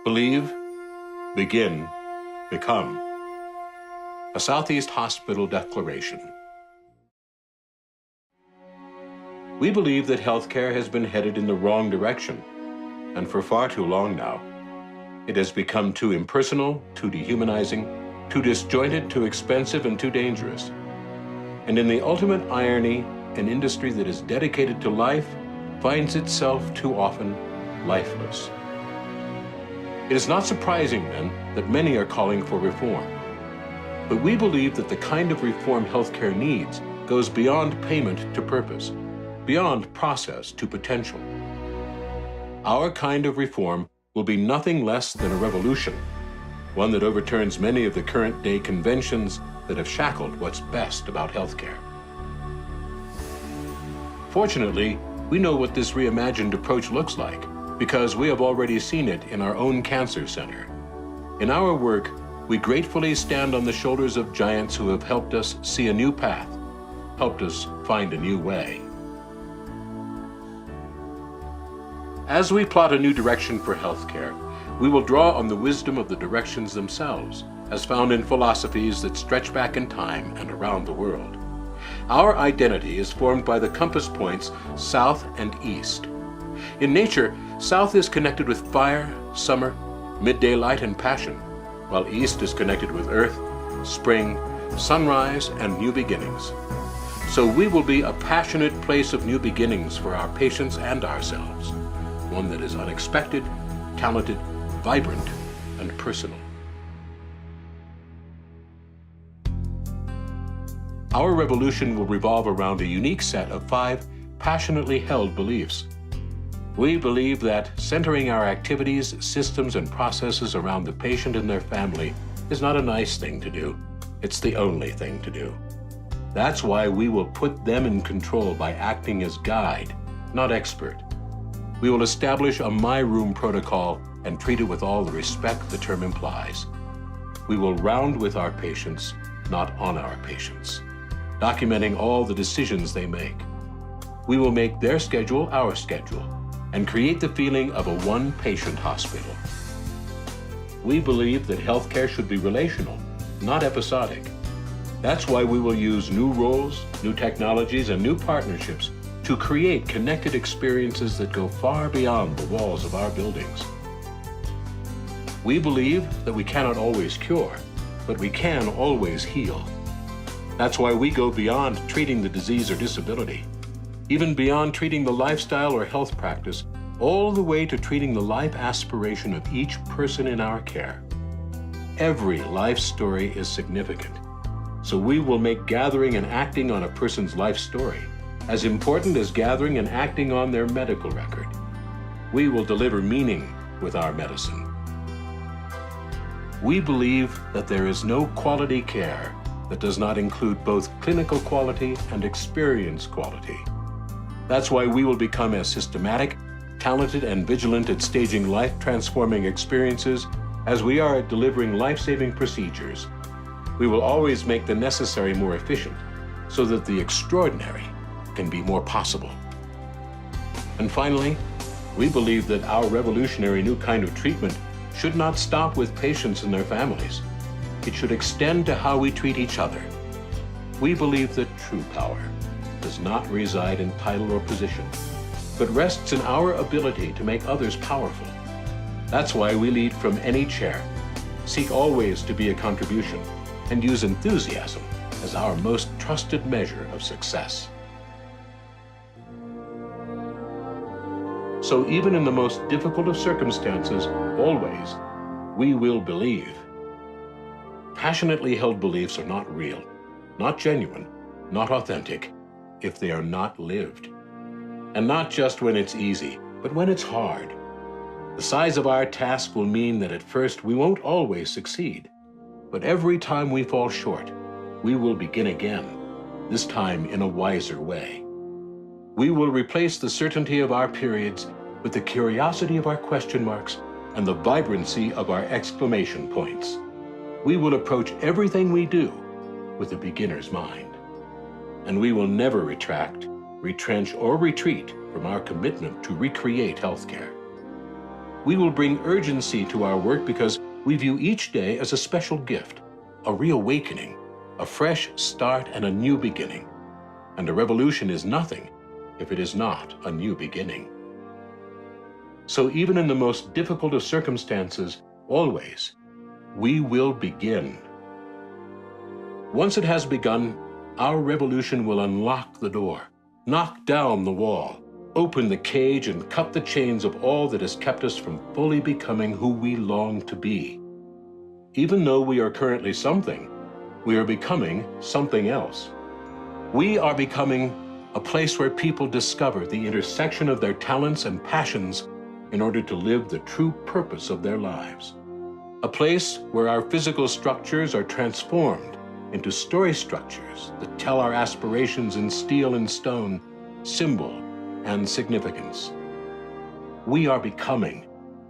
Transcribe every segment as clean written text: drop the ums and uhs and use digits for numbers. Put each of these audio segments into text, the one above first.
Believe, begin, become. A Southeast Hospital Declaration. We believe that healthcare has been headed in the wrong direction, and for far too long now. It has become too impersonal, too dehumanizing, too disjointed, too expensive, and too dangerous. And in the ultimate irony, an industry that is dedicated to life finds itself too often lifeless. It is not surprising, then, that many are calling for reform. But we believe that the kind of reform healthcare needs goes beyond payment to purpose, beyond process to potential. Our kind of reform will be nothing less than a revolution, one that overturns many of the current-day conventions that have shackled what's best about healthcare. Fortunately, we know what this reimagined approach looks like, because we have already seen it in our own cancer center. In our work, we gratefully stand on the shoulders of giants who have helped us see a new path, helped us find a new way. As we plot a new direction for healthcare, we will draw on the wisdom of the directions themselves, as found in philosophies that stretch back in time and around the world. Our identity is formed by the compass points south and east. In nature, south is connected with fire, summer, midday light, and passion, while east is connected with earth, spring, sunrise, and new beginnings. So we will be a passionate place of new beginnings for our patients and ourselves, one that is unexpected, talented, vibrant, and personal. Our revolution will revolve around a unique set of 5 passionately held beliefs. We believe that centering our activities, systems, and processes around the patient and their family is not a nice thing to do. It's the only thing to do. That's why we will put them in control by acting as guide, not expert. We will establish a My Room protocol and treat it with all the respect the term implies. We will round with our patients, not on our patients, documenting all the decisions they make. We will make their schedule our schedule and create the feeling of a one-patient hospital. We believe that healthcare should be relational, not episodic. That's why we will use new roles, new technologies, and new partnerships to create connected experiences that go far beyond the walls of our buildings. We believe that we cannot always cure, but we can always heal. That's why we go beyond treating the disease or disability, even beyond treating the lifestyle or health practice, all the way to treating the life aspiration of each person in our care. Every life story is significant, so we will make gathering and acting on a person's life story as important as gathering and acting on their medical record. We will deliver meaning with our medicine. We believe that there is no quality care that does not include both clinical quality and experience quality. That's why we will become as systematic, talented, and vigilant at staging life-transforming experiences as we are at delivering life-saving procedures. We will always make the necessary more efficient so that the extraordinary can be more possible. And finally, we believe that our revolutionary new kind of treatment should not stop with patients and their families. It should extend to how we treat each other. We believe that true power does not reside in title or position, but rests in our ability to make others powerful. That's why we lead from any chair, seek always to be a contribution, and use enthusiasm as our most trusted measure of success. So even in the most difficult of circumstances, always, we will believe. Passionately held beliefs are not real, not genuine, not authentic, if they are not lived. And not just when it's easy, but when it's hard. The size of our task will mean that at first we won't always succeed, but every time we fall short, we will begin again, this time in a wiser way. We will replace the certainty of our periods with the curiosity of our question marks and the vibrancy of our exclamation points. We will approach everything we do with a beginner's mind. And we will never retract, retrench, or retreat from our commitment to recreate healthcare. We will bring urgency to our work because we view each day as a special gift, a reawakening, a fresh start and a new beginning. And a revolution is nothing if it is not a new beginning. So even in the most difficult of circumstances, always, we will begin. Once it has begun, our revolution will unlock the door, knock down the wall, open the cage and cut the chains of all that has kept us from fully becoming who we long to be. Even though we are currently something, we are becoming something else. We are becoming a place where people discover the intersection of their talents and passions in order to live the true purpose of their lives. A place where our physical structures are transformed into story structures that tell our aspirations in steel and stone, symbol and significance. We are becoming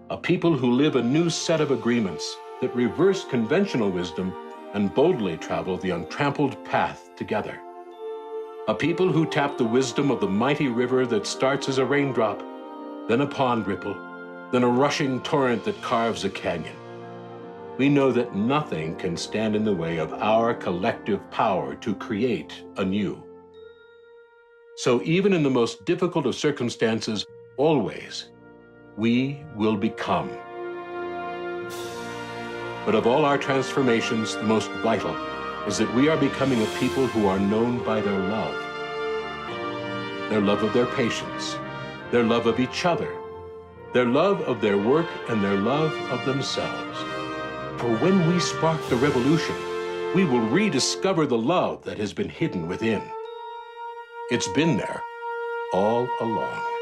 a people who live a new set of agreements that reverse conventional wisdom and boldly travel the untrampled path together. A people who tap the wisdom of the mighty river that starts as a raindrop, then a pond ripple, then a rushing torrent that carves a canyon. We know that nothing can stand in the way of our collective power to create anew. So even in the most difficult of circumstances, always, we will become. But of all our transformations, the most vital is that we are becoming a people who are known by their love of their patience, their love of each other, their love of their work, and their love of themselves. For when we spark the revolution, we will rediscover the love that has been hidden within. It's been there all along.